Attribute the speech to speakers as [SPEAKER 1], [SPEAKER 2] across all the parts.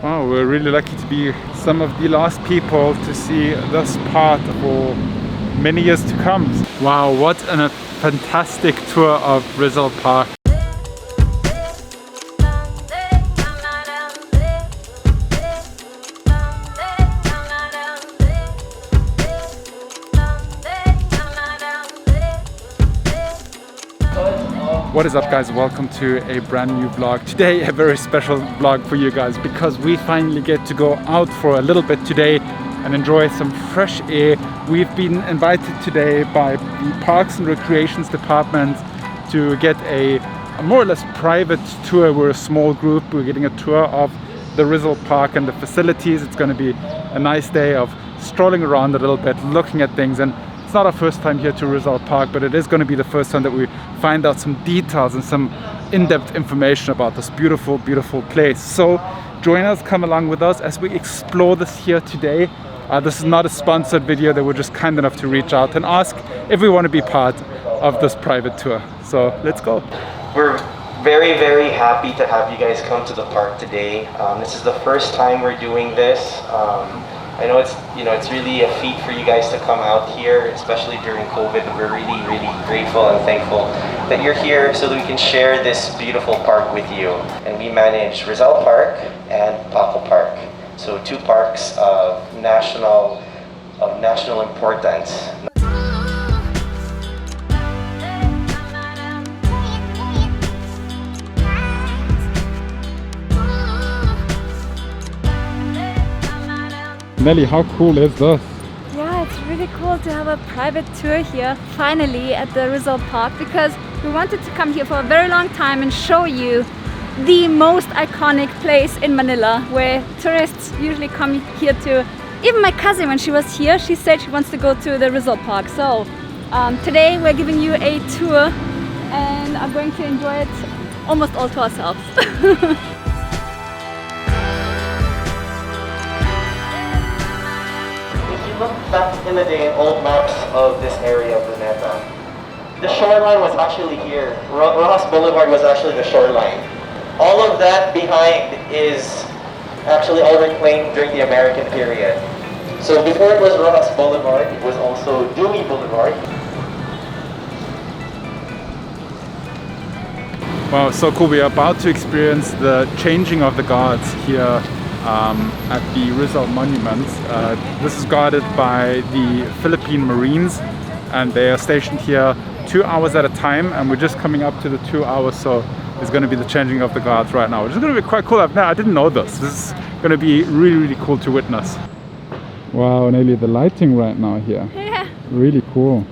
[SPEAKER 1] Wow, we're really lucky to be some of the last people to see this part for many years to come. Wow, what a fantastic tour of RIZAL Park. What is up, guys? Welcome to a brand new vlog. Today a very special vlog for you guys because we finally get to go out for a little bit today and enjoy some fresh air. We've been invited today by the Parks and Recreations Department to get a more or less private tour. We're a small group. We're getting a tour of the RIZAL Park and the facilities. It's going to be a nice day of strolling around a little bit, looking at things. And it's not our first time here to RIZAL Park, but it is going to be the first time that we find out some details and some in-depth information about this beautiful, beautiful place. So join us, come along with us as we explore this here today. This is not a sponsored video. They were just kind enough to reach out and ask if we want to be part of this private tour. So let's go.
[SPEAKER 2] We're very, very happy to have you guys come to the park today. This is the first time we're doing this. I know it's really a feat for you guys to come out here, especially during COVID. We're really, really grateful and thankful that you're here so that we can share this beautiful park with you. And we manage RIZAL Park and Paco Park. So two parks of national importance.
[SPEAKER 1] Nelly, how cool is this?
[SPEAKER 3] Yeah, it's really cool to have a private tour here finally at the RIZAL Park, because we wanted to come here for a very long time and show you the most iconic place in Manila, where tourists usually come here to. Even my cousin, when she was here, she said she wants to go to the RIZAL Park. So today we're giving you a tour and are going to enjoy it almost all to ourselves.
[SPEAKER 2] Look back in the day in old maps of this area of Luneta. The shoreline was actually here. Rojas Boulevard was actually the shoreline. All of that behind is actually all reclaimed during the American period. So before it was Rojas Boulevard, it was also Dewey Boulevard.
[SPEAKER 1] Wow, so cool. We are about to experience the changing of the guards here at the RIZAL Monument. This is guarded by the Philippine Marines, and they are stationed here 2 hours at a time, and we're just coming up to the 2 hours, so it's going to be the changing of the guards right now, which is going to be quite cool. I didn't know this. This is going to be really, really cool to witness. Wow, Nelly, the lighting right now here.
[SPEAKER 3] Yeah.
[SPEAKER 1] Really cool.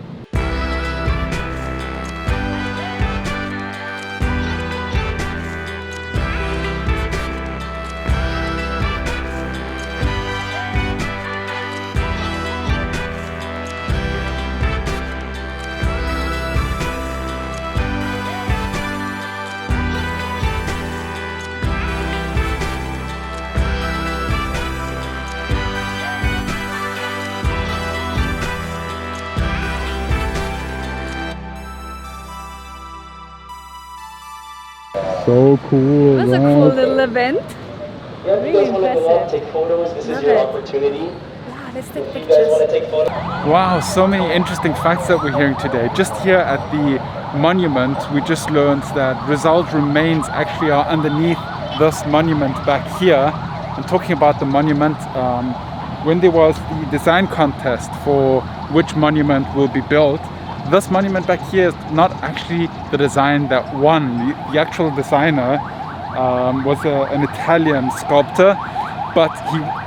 [SPEAKER 1] So cool.
[SPEAKER 3] It was a cool little event.
[SPEAKER 2] Yeah, if you
[SPEAKER 3] Really
[SPEAKER 2] guys want to go up,
[SPEAKER 3] impressive.
[SPEAKER 2] take photos, this is
[SPEAKER 3] Love
[SPEAKER 2] your
[SPEAKER 3] it.
[SPEAKER 2] opportunity.
[SPEAKER 3] Wow, let's take
[SPEAKER 2] If you guys want to
[SPEAKER 3] pictures.
[SPEAKER 2] take photos.
[SPEAKER 1] Wow, so many interesting facts that we're hearing today. Just here at the monument, we just learned that RIZAL remains actually are underneath this monument back here. And talking about the monument, when there was the design contest for which monument will be built, this monument back here is not actually the design that won. The actual designer was an Italian sculptor, but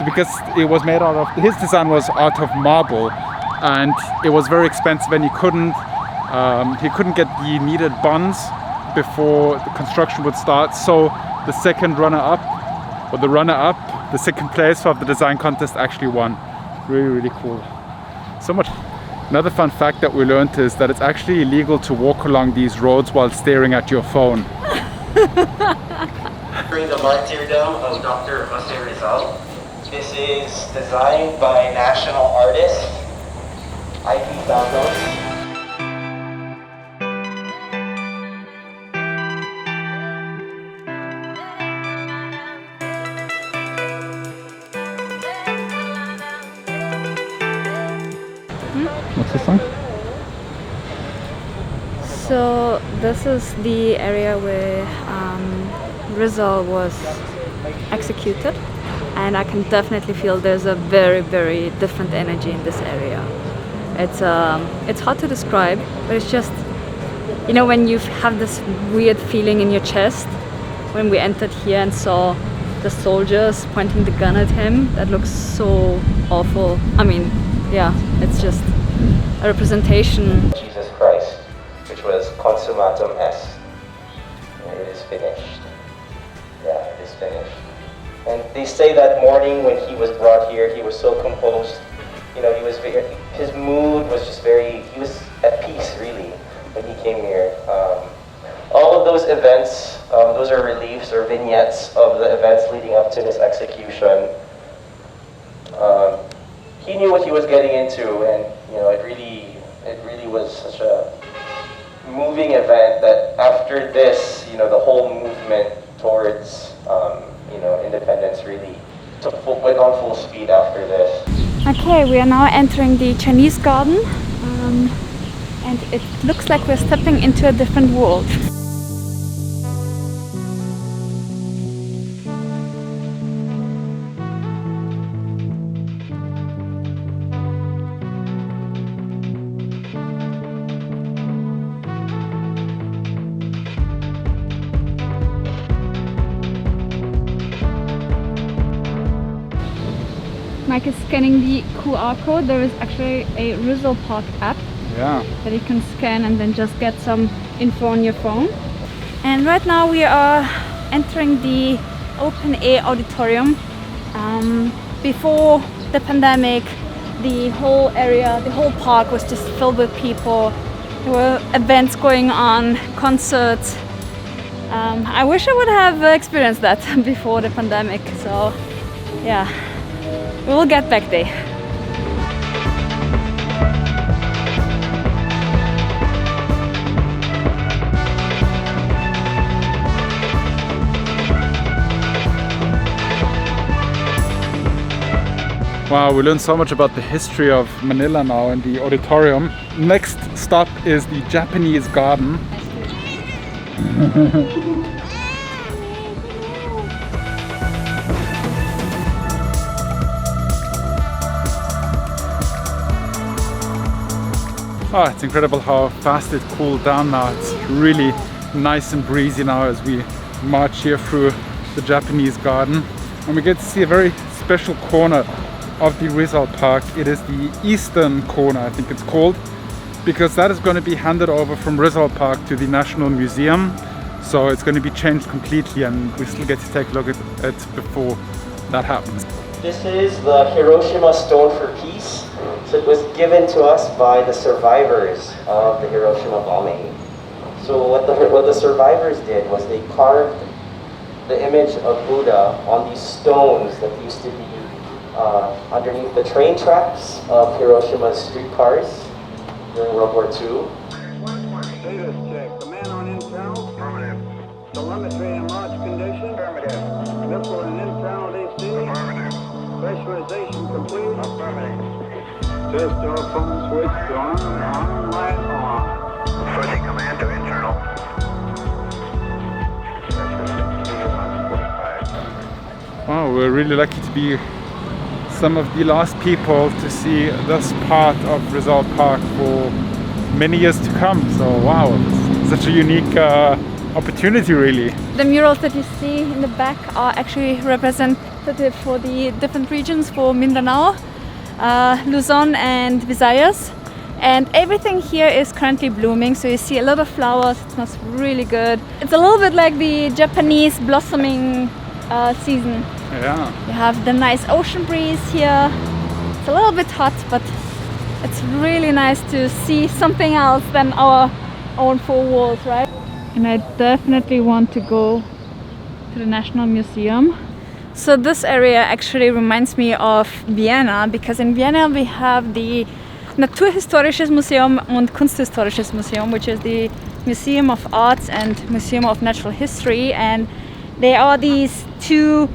[SPEAKER 1] because it was made out of, his design was out of marble, and it was very expensive, and he couldn't get the needed bonds before the construction would start. So the second runner-up, the second place of the design contest actually won. Really, really cool. So much. Another fun fact that we learned is that it's actually illegal to walk along these roads while staring at your phone.
[SPEAKER 2] During the martyrdom of Dr. Jose Rizal. This is designed by national artist I.P. Santos.
[SPEAKER 1] sozusagen?
[SPEAKER 3] So this is the area where RIZAL was executed, and I can definitely feel there's a very, very different energy in this area. It's hard to describe, but it's just, you know, when you have this weird feeling in your chest when we entered here and saw the soldiers pointing the gun at him. That looks so awful. I mean, yeah, it's just a representation.
[SPEAKER 2] Jesus Christ, which was consummatum est. It is finished. Yeah, it is finished. And they say that morning when he was brought here, he was so composed. You know, his mood was just he was at peace really when he came here. All of those events, those are reliefs or vignettes of the events leading up to his execution. He knew what he was getting into, and you know, it really was such a moving event that after this, you know, the whole movement towards you know, independence really went on full speed after this.
[SPEAKER 3] Okay, we are now entering the Chinese garden, and it looks like we're stepping into a different world. Mike is scanning the QR code. There is actually a RIZAL Park app that you can scan and then just get some info on your phone. And right now we are entering the Open Air Auditorium. Before the pandemic, the whole area, the whole park was just filled with people. There were events going on, concerts. I wish I would have experienced that before the pandemic. So yeah. We will get back there.
[SPEAKER 1] Wow, we learned so much about the history of Manila now in the auditorium. Next stop is the Japanese garden. Oh, it's incredible how fast it cooled down now. It's really nice and breezy now as we march here through the Japanese garden. And we get to see a very special corner of the RIZAL Park. It is the eastern corner, I think it's called, because that is going to be handed over from RIZAL Park to the National Museum. So it's going to be changed completely, and we still get to take a look at it before that happens.
[SPEAKER 2] This is the Hiroshima Stone for Peace. So it was given to us by the survivors of the Hiroshima bombing. So what the survivors did was they carved the image of Buddha on these stones that used to be underneath the train tracks of Hiroshima's streetcars during World War II.
[SPEAKER 4] Status check. Command on internal. Affirmative. Telemetry in launch condition. Affirmative. Missile and internal DC. Affirmative. Pressurization complete. Affirmative. Test telephone switch on, light on. Switching command to internal.
[SPEAKER 1] Wow, we're really lucky to be some of the last people to see this part of RIZAL Park for many years to come. So wow, it's such a unique opportunity really.
[SPEAKER 3] The murals that you see in the back are actually representative for the different regions for Mindanao, Luzon and Visayas. And everything here is currently blooming, so you see a lot of flowers. It smells really good. It's a little bit like the Japanese blossoming season.
[SPEAKER 1] Yeah.
[SPEAKER 3] You have the nice ocean breeze here. It's a little bit hot, but it's really nice to see something else than our own four walls, right? And I definitely want to go to the National Museum. So this area actually reminds me of Vienna, because in Vienna we have the Naturhistorisches Museum und Kunsthistorisches Museum, which is the Museum of Arts and Museum of Natural History, and they are these two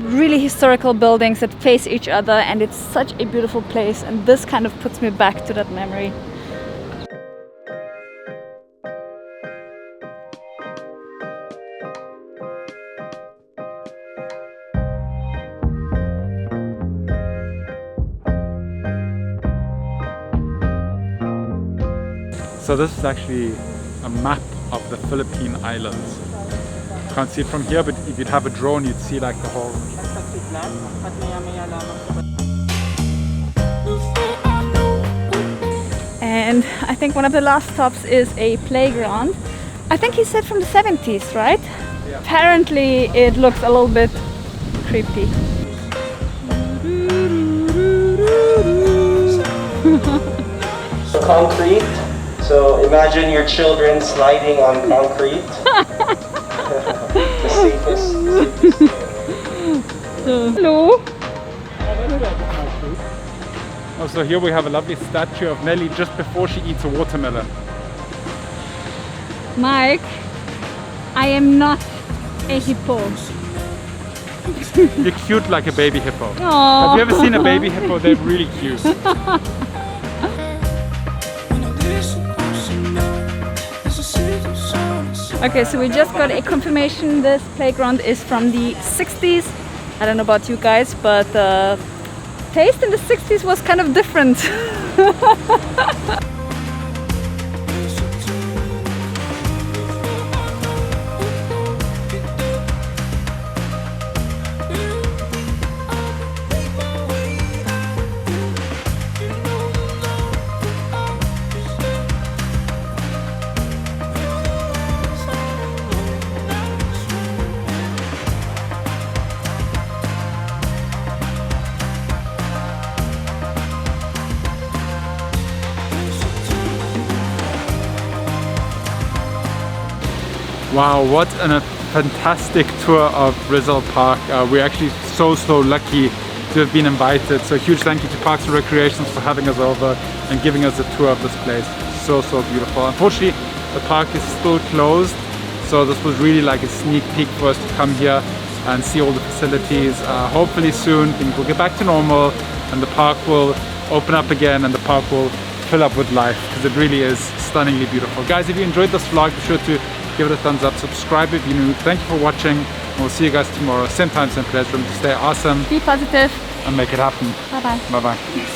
[SPEAKER 3] really historical buildings that face each other, and it's such a beautiful place, and this kind of puts me back to that memory.
[SPEAKER 1] So this is actually a map of the Philippine Islands. You can't see it from here, but if you'd have a drone, you'd see like the whole.
[SPEAKER 3] And I think one of the last stops is a playground. I think he said from the 70s, right?
[SPEAKER 1] Yeah.
[SPEAKER 3] Apparently it looks a little bit creepy.
[SPEAKER 2] Concrete. So imagine your children sliding on concrete. The safest.
[SPEAKER 3] Hello.
[SPEAKER 1] Oh, so here we have a lovely statue of Nelly just before she eats a watermelon.
[SPEAKER 3] Mike, I am not a hippo.
[SPEAKER 1] You're cute like a baby hippo.
[SPEAKER 3] Aww.
[SPEAKER 1] Have you ever seen a baby hippo? They're really cute.
[SPEAKER 3] Okay, so we just got a confirmation this playground is from the 60s. I don't know about you guys, but taste in the 60s was kind of different.
[SPEAKER 1] Wow, what a fantastic tour of RIZAL Park. We're actually so lucky to have been invited. So huge thank you to Parks and Recreations for having us over and giving us a tour of this place. So beautiful. Unfortunately, the park is still closed. So this was really like a sneak peek for us to come here and see all the facilities. Hopefully soon things will get back to normal and the park will open up again and the park will fill up with life, because it really is stunningly beautiful. Guys, if you enjoyed this vlog, be sure to give it a thumbs up, subscribe if you're new. Thank you for watching, and we'll see you guys tomorrow. Same time, same place. Remember to stay awesome.
[SPEAKER 3] Be positive.
[SPEAKER 1] And make it happen.
[SPEAKER 3] Bye-bye.
[SPEAKER 1] Bye-bye.